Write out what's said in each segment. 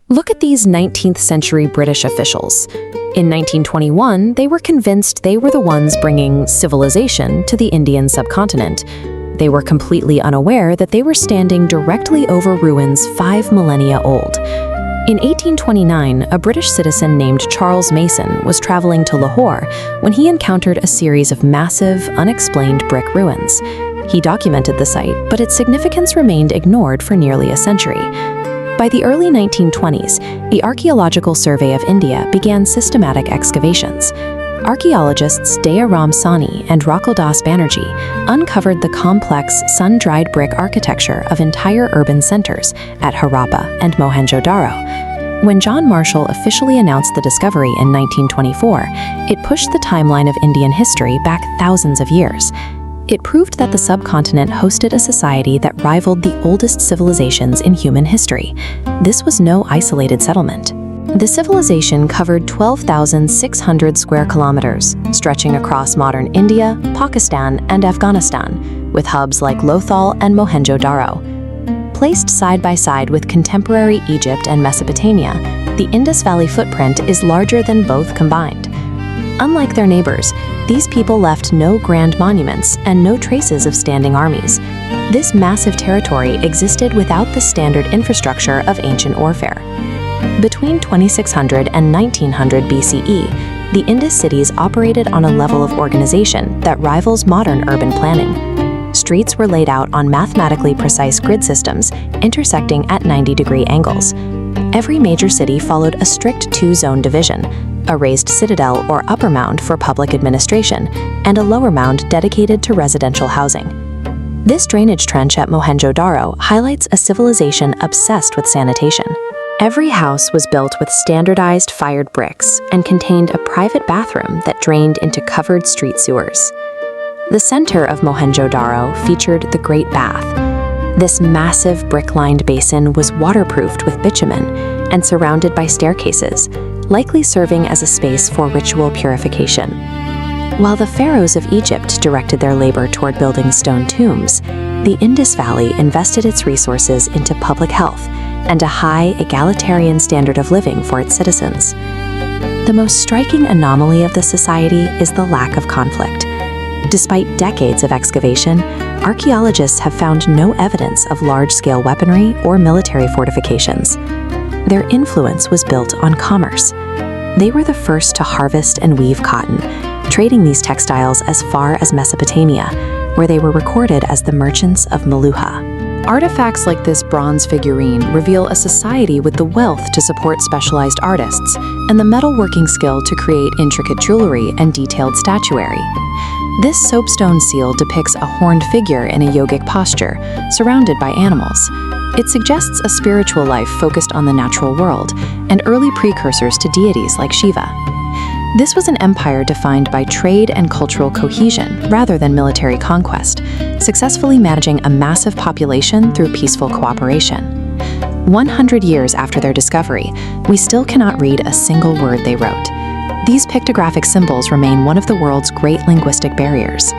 Look at these 19th century British officials. In 1921, they were convinced they were the ones bringing civilization to the Indian subcontinent. They were completely unaware that they were standing directly over ruins 5 millennia old. In 1829, a British citizen named Charles Mason was traveling to Lahore when he encountered a series of massive, unexplained brick ruins. He documented the site, but its significance remained ignored for nearly a century. By the early 1920s, the Archaeological Survey of India began systematic excavations. Archaeologists Daya Ram Sani and Rakuldas Banerjee uncovered the complex, sun-dried brick architecture of entire urban centers at Harappa and Mohenjo-Daro. When John Marshall officially announced the discovery in 1924, it pushed the timeline of Indian history back thousands of years. It proved that the subcontinent hosted a society that rivaled the oldest civilizations in human history. This was no isolated settlement. The civilization covered 12,600 square kilometers, stretching across modern India, Pakistan, and Afghanistan, with hubs like Lothal and Mohenjo-Daro. Placed side by side with contemporary Egypt and Mesopotamia, the Indus Valley footprint is larger than both combined. Unlike their neighbors, these people left no grand monuments and no traces of standing armies. This massive territory existed without the standard infrastructure of ancient warfare. Between 2600 and 1900 BCE, the Indus cities operated on a level of organization that rivals modern urban planning. Streets were laid out on mathematically precise grid systems, intersecting at 90-degree angles. Every major city followed a strict two-zone division: a raised citadel or upper mound for public administration, and a lower mound dedicated to residential housing. This drainage trench at Mohenjo-Daro highlights a civilization obsessed with sanitation. Every house was built with standardized fired bricks and contained a private bathroom that drained into covered street sewers. The center of Mohenjo-Daro featured the Great Bath. This massive brick-lined basin was waterproofed with bitumen and surrounded by staircases, likely serving as a space for ritual purification. While the pharaohs of Egypt directed their labor toward building stone tombs, the Indus Valley invested its resources into public health and a high egalitarian standard of living for its citizens. The most striking anomaly of the society is the lack of conflict. Despite decades of excavation, archaeologists have found no evidence of large-scale weaponry or military fortifications. Their influence was built on commerce. They were the first to harvest and weave cotton, trading these textiles as far as Mesopotamia, where they were recorded as the merchants of Meluha. Artifacts like this bronze figurine reveal a society with the wealth to support specialized artists and the metalworking skill to create intricate jewelry and detailed statuary. This soapstone seal depicts a horned figure in a yogic posture, surrounded by animals. It suggests a spiritual life focused on the natural world and early precursors to deities like Shiva. This was an empire defined by trade and cultural cohesion rather than military conquest, successfully managing a massive population through peaceful cooperation. 100 years after their discovery, we still cannot read a single word they wrote. These pictographic symbols remain one of the world's great linguistic barriers.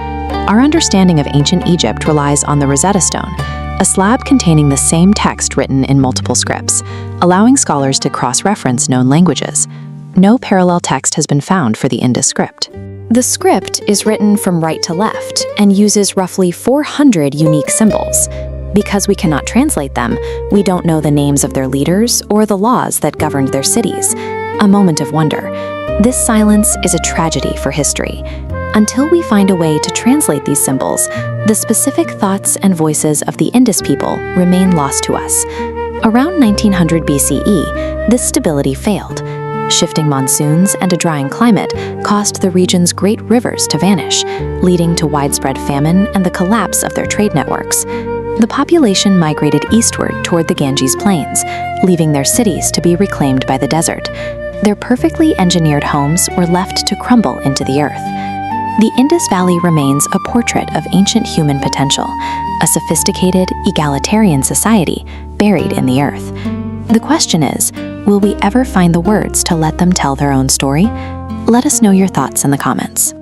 Our understanding of ancient Egypt relies on the Rosetta Stone, a slab containing the same text written in multiple scripts, allowing scholars to cross-reference known languages. No parallel text has been found for the Indus script. The script is written from right to left and uses roughly 400 unique symbols. Because we cannot translate them, we don't know the names of their leaders or the laws that governed their cities. A moment of wonder. This silence is a tragedy for history. Until we find a way to translate these symbols, the specific thoughts and voices of the Indus people remain lost to us. Around 1900 BCE, this stability failed. Shifting monsoons and a drying climate caused the region's great rivers to vanish, leading to widespread famine and the collapse of their trade networks. The population migrated eastward toward the Ganges Plains, leaving their cities to be reclaimed by the desert. Their perfectly engineered homes were left to crumble into the earth. The Indus Valley remains a portrait of ancient human potential, a sophisticated, egalitarian society buried in the earth. The question is, will we ever find the words to let them tell their own story? Let us know your thoughts in the comments.